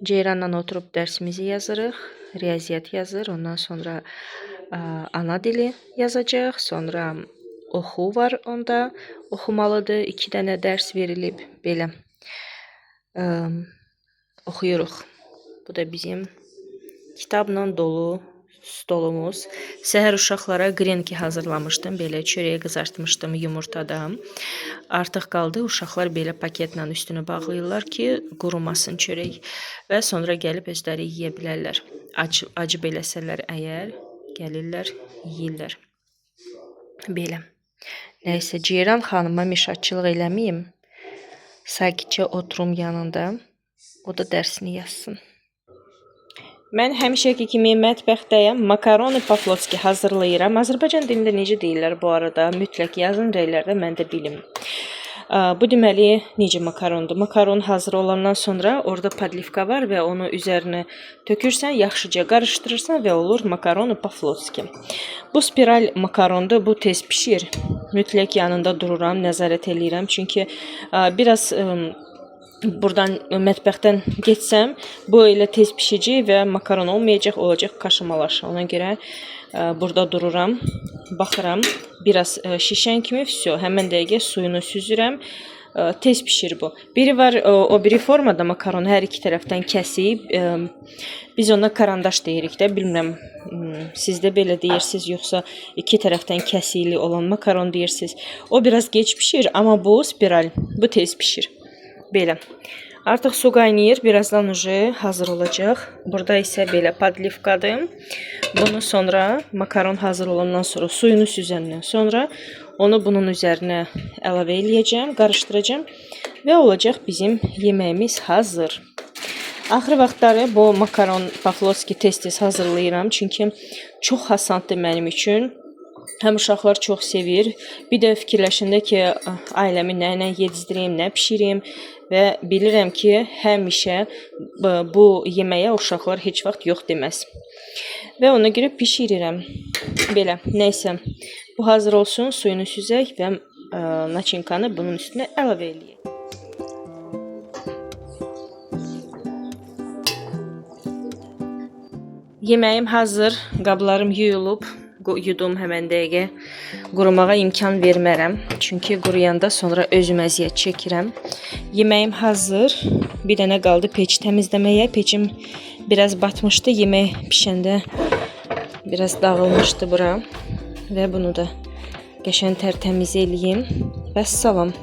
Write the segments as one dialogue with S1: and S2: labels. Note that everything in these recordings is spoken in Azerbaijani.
S1: Ceyranla oturub dərsimizi yazırıq. Riyaziyyat yazır. Ondan sonra ana dili yazacaq. Sonra oxu var onda. Oxumalıdır. 2 dənə dərs verilib. Belə oxuyuruq. Bu da bizim kitabla dolu stolumuz. Səhər uşaqlara grenki hazırlamışdım. Belə çörəyi qızartmışdım yumurtadan. Artıq qaldı. Uşaqlar belə paketlə üstünü bağlayırlar ki, qurumasın çörək. Və sonra gəlib özləri yeyə bilərlər. Acı beləsələr əgər, gəlirlər, yeyirlər. Belə. Nəysə, Ceyran xanıma mişatçılıq eləməyim. Sakitcə oturum yanında. O da dərsini yazsın. Mən həmişəki kimi mətbəxdəyəm. Makaroni po-flotski hazırlayıram. Azərbaycan dilində necə deyirlər bu arada? Mütləq yazın rəylərdə, mən də bilim. Bu deməli necə makarondur? Makaron hazır olandan sonra orada podlivka var və onu üzərinə tökürsən, yaxşıca qarışdırırsan və olur makaroni po-flotski. Bu spiral makarondur, bu tez pişir. Mütləq yanında dururam, nəzarət eləyirəm. Çünki biraz buradan mətbəxdən geçsəm, bu elə tez pişəcək və makaron olmayacaq, olacaq kaşımalaşa. Ona görə burada dururam, baxıram. Biraz şişən kimi həmən dəqiqə suyunu süzürəm. Tez pişir bu. Biri var, o biri formada makaronu hər iki tərəfdən kəsib. Biz ona karandaş deyirik də, bilmirəm. Sizdə belə deyirsiniz, yoxsa iki tərəfdən kəsikli olan makaron deyirsiniz. O biraz geç pişir, amma bu spiral, bu tez pişir. Belə. Artıq su qaynayır, birazdan hazır olacaq. Burada isə belə podlivkadır. Bunu sonra makaron hazır olandan sonra suyunu süzəndən sonra onu bunun üzərinə əlavə eləyəcəm, qarışdıracağım və olacaq bizim yeməyimiz hazır. Axır vaxtları bu makaron po-flotski tez-tez hazırlayıram, çünki çox hasantdır mənim üçün. Həm uşaqlar çox sevir. Bir də fikirləşəndə ki, ailəmi nə yedizdireyim, nə pişireyim və bilirəm ki, həmişə bu yeməyə uşaqlar heç vaxt yox deməz. Və ona görə pişirirəm. Belə, nəysə, bu hazır olsun, suyunu süzək və naçinkanı bunun üstünə əlavə eləyək. Yeməyim hazır, qablarım yuyulub. Yudum həmən dəqiqə. Qurumağa imkan vermərəm. Çünki quruyanda sonra özüm əziyyət çəkirəm. Yeməyim hazır. Bir dənə qaldı peç təmizləməyə. Peçim biraz batmışdı. Yemək pişəndə biraz dağılmışdı bura. Və bunu da qəşəng tərtəmiz eləyim. Vəssalam.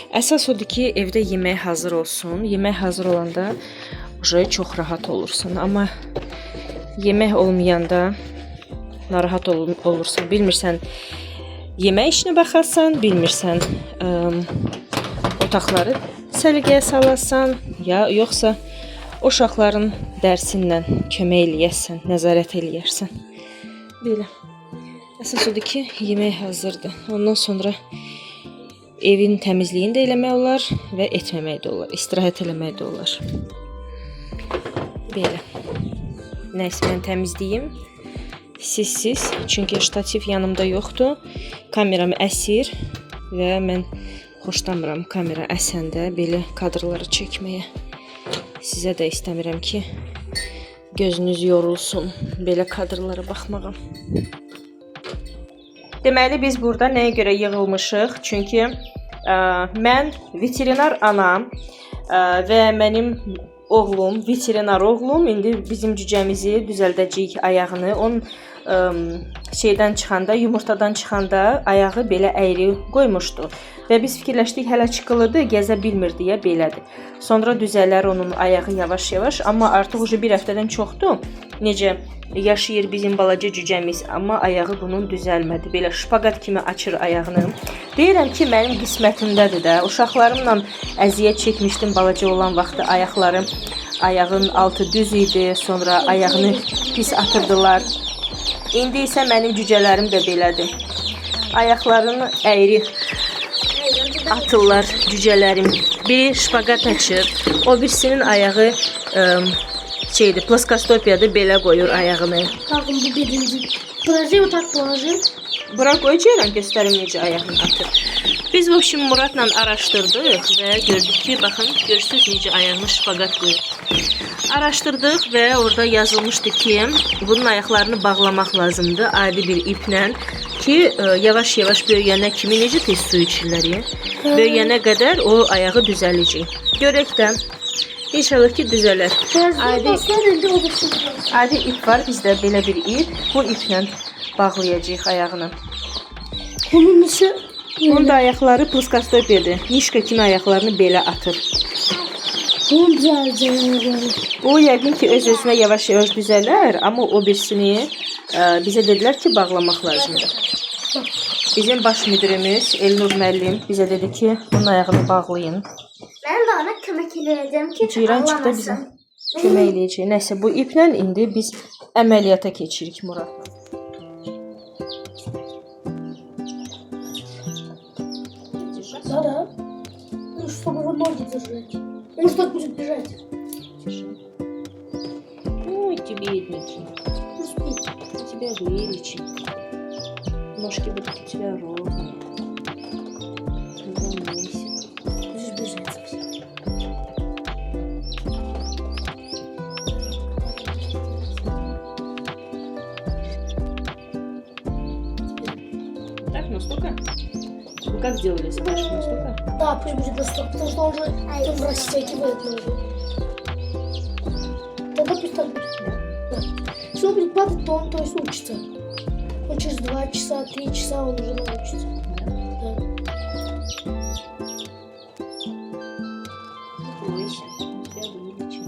S1: Əsas odur ki, evdə yemək hazır olsun. Yemək hazır olanda çox rahat olursun. Amma yemək olmayanda narahat olursan, bilmirsən yemək işinə baxarsan, bilmirsən otaqları səliqəyə salasan, yoxsa uşaqların dərsindən kömək eləyəsən, nəzarət eləyərsən. Belə. Əsas odur ki, yemək hazırdır. Ondan sonra evin təmizliyini də eləmək olar və etməmək də olar, istirahət eləmək də olar. Belə. Nəysə, mən təmizləyim. Siz, çünki ştativ yanımda yoxdur. Kameram əsir və mən xoşlamıram kamera əsəndə belə kadrları çəkməyə. Sizə də istəmirəm ki, gözünüz yorulsun belə kadrlara baxmağa. Deməli, biz burada nəyə görə yığılmışıq? Çünki mən veterinar anam və mənim oğlum, veterinar oğlum indi bizim cücəmizi düzəldəcəyik ayağını. Onun yumurtadan çıxanda ayağı belə əyri qoymuşdu. Və biz fikirləşdik, hələ çıxılıdır, gəzə bilmir deyə belədir. Sonra düzələr onun ayağı yavaş-yavaş, amma artıq bir həftədən çoxdur. Necə yaşayır bizim balaca cücəmiz, amma ayağı bunun düzəlmədi. Belə şpaqat kimi açır ayağını. Deyirəm ki, mənim qismətimdədir də. Uşaqlarımla əziyyət çəkmişdim balaca olan vaxtı ayağın altı düz idi, sonra ayağını pis atırdılar. İndi isə mənim cücələrim də belədir. Ayaqlarını əyri atırlar cücələrim. Biri şpaqat açır, o birisinin ayağı plaskostopiyadır, belə qoyur ayağını.
S2: Bakın bu birinci. Burası tak poложим.
S1: Bura qoyacağım, göstərim necə ayağını atır. Biz bu şimdi Muratla araşdırdıq və gördük ki, baxın, görürsünüz necə ayağını şpaqat qoyur. Araşdırdıq və orada yazılmışdı ki, bunun ayaqlarını bağlamaq lazımdır adi bir iplə ki, yavaş-yavaş böyüyənə kimi necə tez su içirlər ya. Böyüyənə qədər o ayağı düzələcək. Görək də. İnşallah ki düzələr. Adi ip var bizdə belə bir ip. Bu iplə bağlayacağıq ayağını.
S2: Bunun nasıl?
S1: Bunun da ayaqları pluskostopiyədir. Nişka kimi ayaqlarını belə atır.
S2: Bunun düzələcək.
S1: O yəqin ki öz-özünə yavaş-yavaş düzələr, amma o birisini bizə dedilər ki, bağlamaq lazımdır. Bizim baş müdirimiz Elnur müəllim bizə dedi ki, bunun ayağını bağlayın.
S2: Mən də ona kömək edəcəm ki,
S1: Ceyran çıxdı bizə kömək eləyəcək. Nəsə bu iplə indi biz əməliyyata keçirik Muradla.
S2: Да. Ну, чтобы его ноги держать. Он что так будет бежать?
S1: Ой, ты бедненький.
S2: Ну, спит.
S1: Тебя вылечим. Ножки будут у тебя ровные. Не волнуйся.
S2: Будешь бежать совсем.
S1: Так, настолько? Вы как делали собачку? Настолько?
S2: Да, пусть будет достаточно, потому что он же там растягивает ноги. Тогда пусть так будет. Да. Если он будет падать, то он то есть учится. Он через 2 часа, 3 часа он уже научится. Да.
S1: Не бойся, тебя вылечим.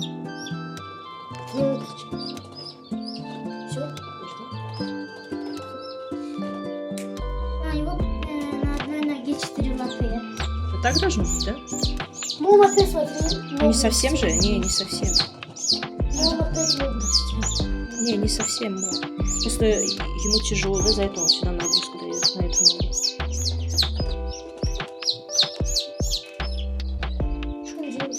S2: Все.
S3: А, его на одной ноге 4 лапы.
S1: Вот так должно быть, да?
S2: Ну, он опять смотри.
S1: Не совсем же? Не совсем.
S2: Ну, он опять лопнется.
S1: Не совсем. Просто ему тяжело, да, за это он сюда нагрузку дает, на эту ногу.
S2: Что он делает?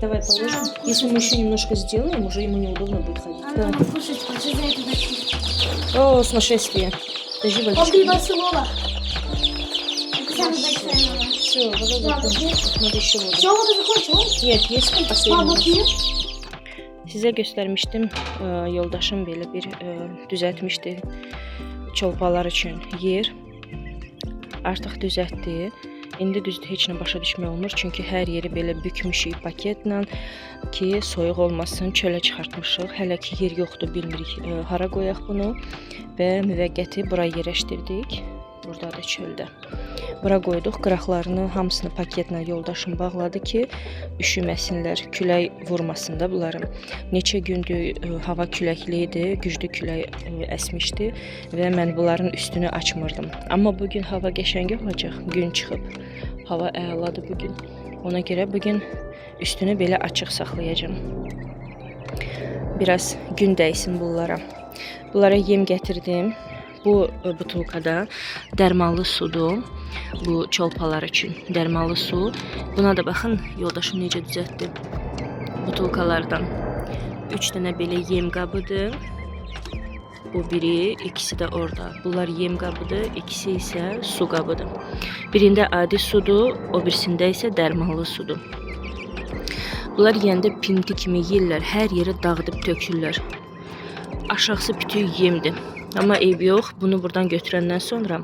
S1: Давай положим. Если мы еще немножко сделаем, уже ему неудобно будет ходить.
S3: Она
S1: Давай.
S3: там кушать хочет, за это дать.
S1: О, сумасшествие. Подожди,
S2: Он
S1: Валечка.
S2: прибавил Вова.
S3: Это самая большая мама.
S1: Все, вода закончилась. Надо еще воду.
S2: Все, вот и закончил.
S1: Нет, есть там последний.
S2: Мама, пьет.
S1: Sizə göstərmişdim, yoldaşım belə bir düzəltmişdi çolpalar üçün yer. Artıq düzəltdi. İndi düzdür heç nə başa düşmək olmur, çünki hər yeri belə bükmüşük paketlə ki, soyuq olmasın, çölə çıxartmışıq. Hələ ki yer yoxdur, bilmirik hara qoyaq bunu və müvəqqəti bura yerləşdirdik. Burdadır çöldə. Bura qoyduq, qıraqlarını hamısını paketlə yoldaşım bağladı ki, üşüməsinlər, külək vurmasın da bunların. Neçə gündür hava küləkli idi, güclü külək əsmişdi və mən bunların üstünü açmırdım. Amma bugün hava qəşəng olacaq, gün çıxıb. Hava əladır bugün. Ona görə bugün üstünü belə açıq saxlayacağam. Biraz gün dəysin bunlara. Bunlara yem gətirdim. Bu butulkada dərmanlı sudur. Bu çolpalar üçün dərmanlı su. Buna da baxın, yoldaşım necə düzəltdi butulkalardan. 3 dənə belə yem qabıdır. Bu biri, ikisi də orada. Bunlar yem qabıdır, ikisi isə su qabıdır. Birində adi sudur, o birisində isə dərmanlı sudur. Bunlar yeyəndə pinti kimi yeyirlər, hər yeri dağıdıb tökürlər. Aşağısı bütün yemdir. Amma eyb yox, bunu buradan götürəndən sonra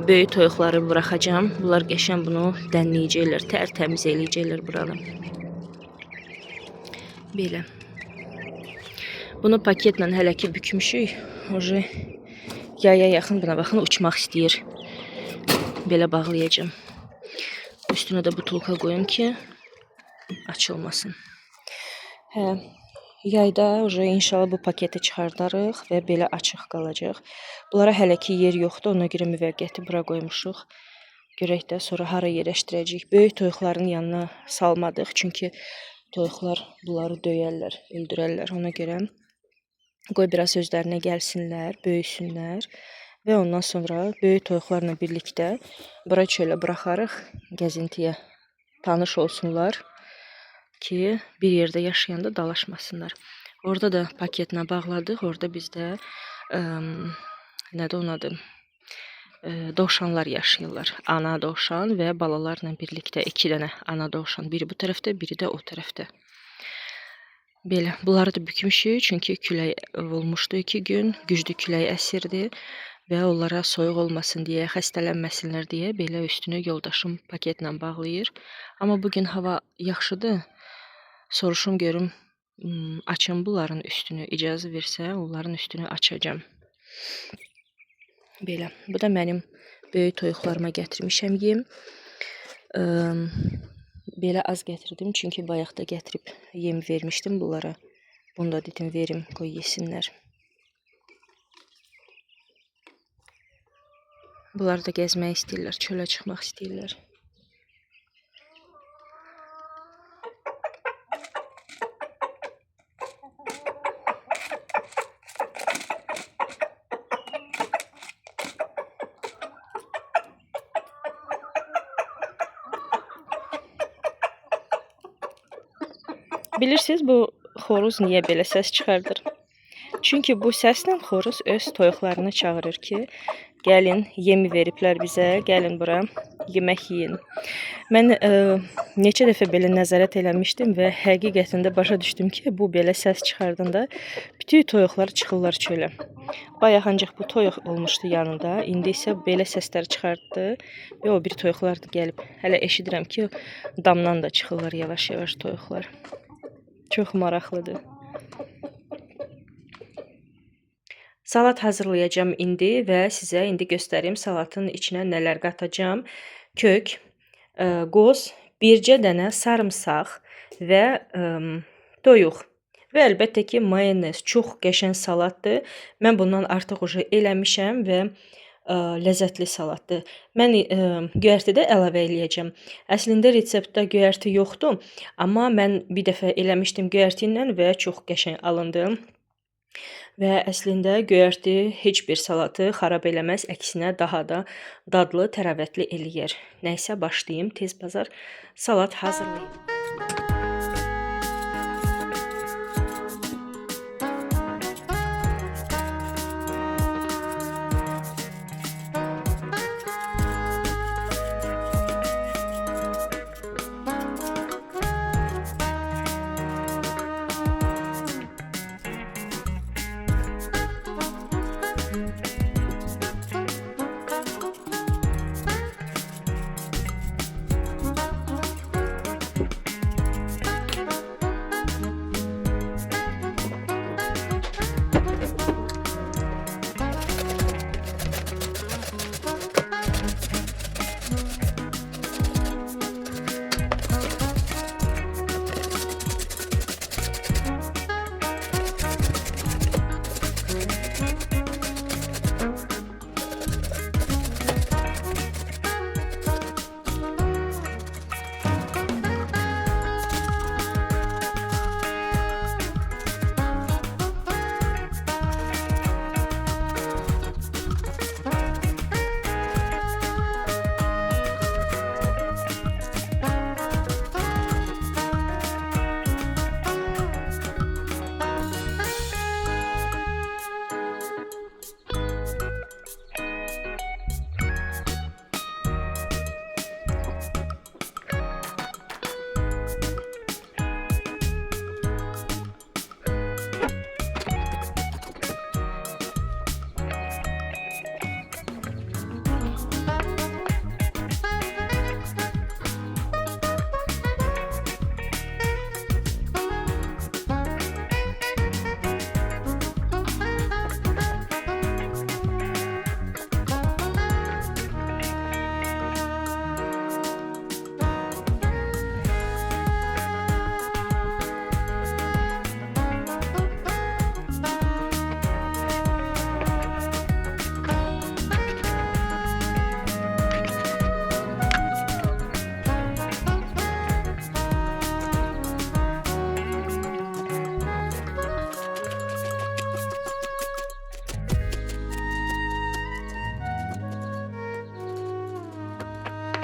S1: böyük toyuqları buraxacağam. Bunlar qəşən bunu dənləyəcəklər, tərtəmiz eləyəcəklər buranı. Belə. Bunu paketlə hələ ki bükmüşük. Oje yaya yaxın buna baxın, uçmaq istəyir. Belə bağlayacağım. Üstünə də butulka qoyum ki açılmasın. Hə. Yayda inşallah bu paketi çıxardarıq və belə açıq qalacaq. Bunlara hələ ki yer yoxdur, ona görə müvəqqəti bura qoymuşuq. Görək də sonra hara yerləşdirəcəyik. Böyük toyuqların yanına salmadıq, çünki toyuqlar bunları döyərlər, öldürərlər. Ona görə qoy biraz özlərinə gəlsinlər, böyüsünlər və ondan sonra böyük toyuqlarla birlikdə bura çölə buraxarıq, gəzintiyə tanış olsunlar ki, bir yerdə yaşayanda dalaşmasınlar. Orada da paketlə bağladıq. Orada bizdə nədir onun adı? dovşanlar yaşayırlar. Ana dovşan və balalarla birlikdə 2 dənə ana dovşan. Biri bu tərəfdə, biri də o tərəfdə. Belə, bunları da bükmüşük, çünki külək olmuşdu 2 gün, güclü külək əsirdi və onlara soyuq olmasın deyə, xəstələnməsinlər deyə belə üstünü yoldaşım paketlə bağlayır. Amma bugün hava yaxşıdır. Soruşum görüm, açım bunların üstünü, icazə versə, onların üstünü açacağam. Belə, bu da mənim böyük toyuqlarıma gətirmişəm yem. Belə az gətirdim, çünki bayaqda gətirib yem vermişdim bunlara. Bunu da dedim verim, qoy yesinlər. Bunlar da gəzmək istəyirlər, çölə çıxmaq istəyirlər. Bilirsiniz, bu xoruz niyə belə səs çıxardır? Çünki bu səslə xoruz öz toyuqlarını çağırır ki, gəlin, yemi veriblər bizə, gəlin bura, yemək yeyin. Mən neçə dəfə belə nəzarət eləmişdim və həqiqətən də başa düşdüm ki, bu belə səs çıxardanda bütün toyuqlar çıxırlar çölə. Bayaq ancaq bu toyuq olmuşdu yanında, indi isə belə səslər çıxartdı və o bir toyuqlar da gəlib. Hələ eşidirəm ki, damdan da çıxırlar yavaş-yavaş toyuqlar. Çox maraqlıdır. Salat hazırlayacağım indi və sizə indi göstərim salatın içinə nələr qatacağım. Kök, qoz, bircə dənə sarımsaq və toyuq. Və əlbəttə ki, mayonez. Çox qəşəng salatdır. Mən bundan artıq eləmişəm və ləzzətli salatdır. Mən göyərti də əlavə eləyəcəm. Əslində reseptdə göyərti yoxdur, amma mən bir dəfə eləmişdim göyərti ilə və çox qəşəng alındı. Və əslində göyərti heç bir salatı xarab eləməz, əksinə daha da dadlı, təravətli eləyir. Nəysə başlayım, tez bazar salat hazırlayım.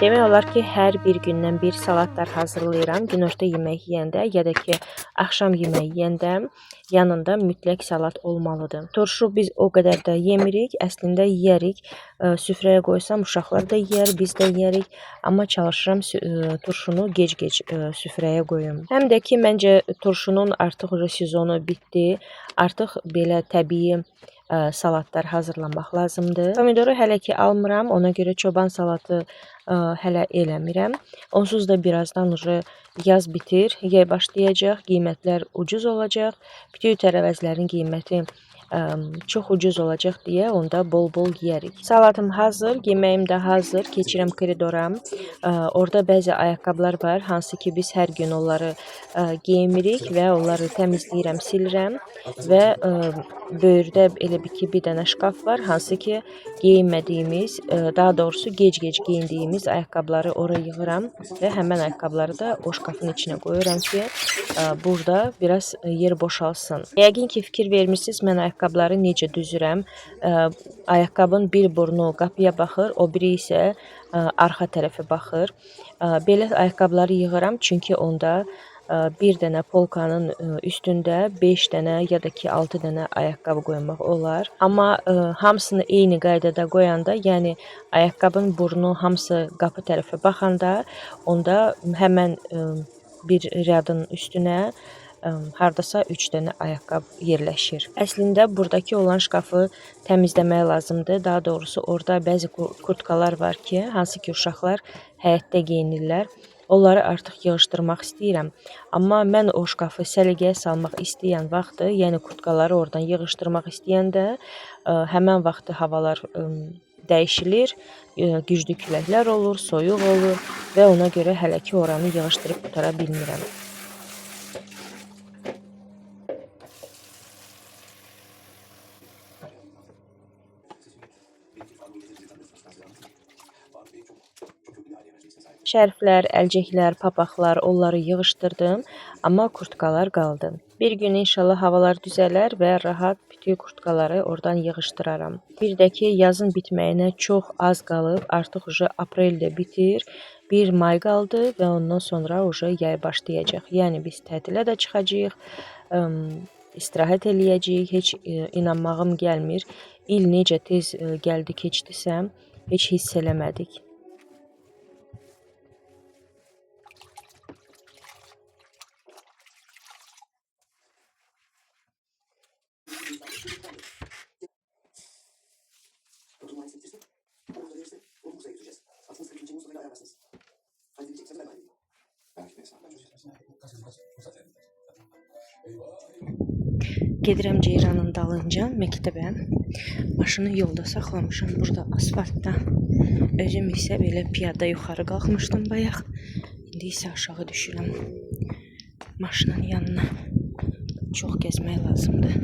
S1: Demək olar ki, hər bir gündən bir salatlar hazırlayıram. Günorta yemək yeyəndə ya da ki, axşam yemək yeyəndə yanında mütləq salat olmalıdır. Turşu biz o qədər də yemirik, əslində yeyərik. Süfrəyə qoysam uşaqlar da yeyər, biz də yeyərik. Amma çalışıram turşunu gec-gec süfrəyə qoyum. Həm də ki, məncə turşunun artıq sezonu bitdi. Artıq belə təbii salatlar hazırlamaq lazımdır. Pomidoru hələ ki almıram, ona görə çoban salatı hələ eləmirəm. Onsuz da birazdan yaz bitir, yay başlayacaq, qiymətlər ucuz olacaq. Bütün tərəvəzlərin qiyməti çox ucuz olacaq deyə onda bol-bol yeyərik. Salatım hazır, yeməyim də hazır. Keçirəm koridora. Orada bəzi ayaqqabılar var, hansı ki biz hər gün onları geymirik və onları təmizləyirəm, silirəm və böyürdə elə bir dənə şkaf var, hansı ki geyinmədiyimiz, daha doğrusu gec-gec geyindiyimiz ayaqqabıları ora yığıram və həmən ayaqqabıları da o şkafın içinə qoyuram ki, burada biraz yer boşalsın. Yəqin ki fikir vermirsiniz, mən ayaqqabıları necə düzürəm. Ayaqqabının bir burnu qapıya baxır, o biri isə arxa tərəfə baxır. Belə ayaqqabıları yığıram, çünki onda bir dənə polkanın üstündə 5 dənə ya da ki 6 dənə ayaqqabı qoymaq olar. Amma hamısını eyni qaydada qoyanda, yəni ayaqqabının burnu hamısı qapı tərəfə baxanda, onda həmən bir rədin üstünə hardasa 3 dənə ayaqqabı yerləşir. Əslində buradakı olan şkafı təmizləmək lazımdır. Daha doğrusu orada bəzi kurtkalar var ki, hansı ki uşaqlar həyətdə geyinirlər. Onları artıq yığışdırmaq istəyirəm. Amma mən o şkafı səliqəyə salmaq istəyən vaxtı, yəni kurtkaları oradan yığışdırmaq istəyəndə həmən vaxtı havalar dəyişilir, güclü küləklər olur, soyuq olur və ona görə hələ ki oranı yığışdırıb qutara bilmirəm. Şərflər, əlcəklər, papaqlar, onları yığışdırdım, amma kurtkalar qaldı. Bir gün inşallah havalar düzələr və rahat bütün kurtkaları oradan yığışdıraram. Bir də ki, yazın bitməyinə çox az qalıb, artıq apreldə bitir, 1 may qaldı və ondan sonra yay başlayacaq. Yəni biz tətilə də çıxacağıq, istirahət eləyəcəyik, heç inanmağım gəlmir. İl necə tez gəldi keçdisə, heç hiss eləmədik. Gedirəm Ceyranın dalınca məktəbə. Maşını yolda saxlamışam, burada asfaltda. Özüm isə belə piyada yuxarı qalxmışdım bayaq. İndi isə aşağı düşürəm maşının yanına. Çox gəzmək lazımdır.